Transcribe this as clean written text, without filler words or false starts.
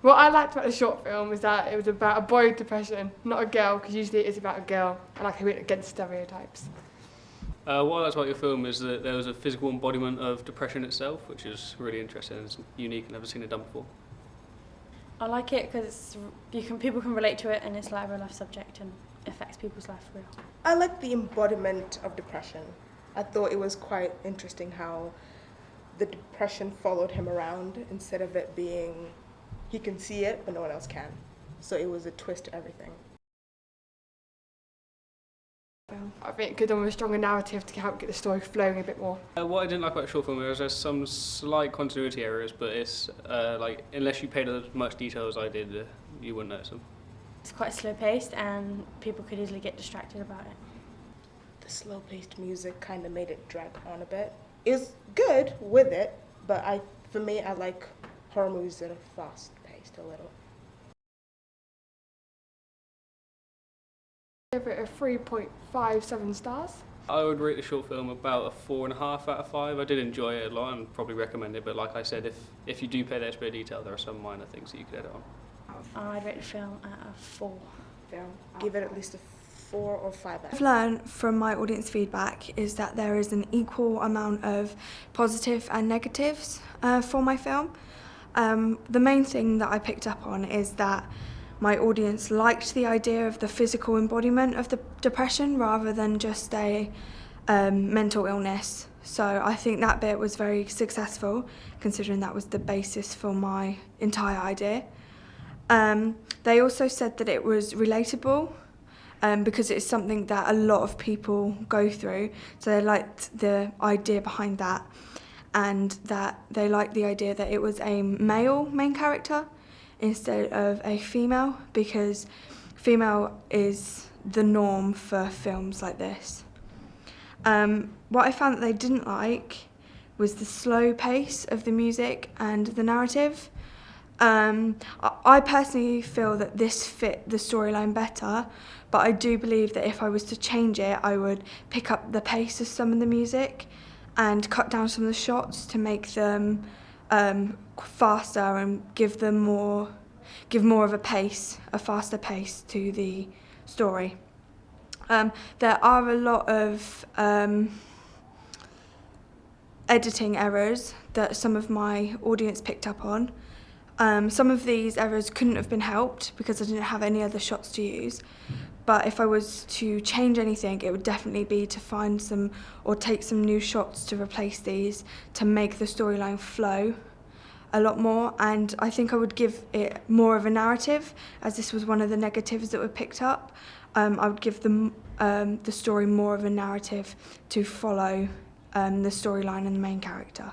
What I liked about the short film is that it was about a boy with depression, not a girl, because usually it is about a girl, and like I went against stereotypes. What I liked about your film is that there was a physical embodiment of depression itself, which is really interesting and unique and never seen it done before. I like it because people can relate to it, and it's like a real life subject and affects people's life for real. I like the embodiment of depression. I thought it was quite interesting how the depression followed him around instead of it being he can see it but no one else can. So it was a twist to everything. I think it could have done with a stronger narrative to help get the story flowing a bit more. What I didn't like about the short film is there's some slight continuity errors, but it's like unless you paid as much detail as I did, you wouldn't notice them. It's quite slow paced and people could easily get distracted about it. The slow-paced music kind of made it drag on a bit. It was good with it, but for me, I like horror movies that are fast-paced a little. Give it a 3.57 stars. I would rate the short film about a 4.5 out of 5. I did enjoy it a lot and probably recommend it, but like I said, if you do pay the extra bit of detail, there are some minor things that you could edit on. I'd rate the film at a 4. Give it at least a 4 or 5 out. I've learned from my audience feedback is that there is an equal amount of positive and negatives for my film. The main thing that I picked up on is that my audience liked the idea of the physical embodiment of the depression rather than just a mental illness. So I think that bit was very successful, considering that was the basis for my entire idea. They also said that it was relatable because it's something that a lot of people go through. So they liked the idea behind that, and that they liked the idea that it was a male main character instead of a female, because female is the norm for films like this. What I found that they didn't like was the slow pace of the music and the narrative. I personally feel that this fit the storyline better, but I do believe that if I was to change it, I would pick up the pace of some of the music and cut down some of the shots to make them faster and give more of a faster pace to the story. There are a lot of editing errors that some of my audience picked up on. Some of these errors couldn't have been helped because I didn't have any other shots to use. But if I was to change anything, it would definitely be to find some or take some new shots to replace these to make the storyline flow a lot more. And I think I would give it more of a narrative, as this was one of the negatives that were picked up. I would give them the story more of a narrative to follow the storyline and the main character.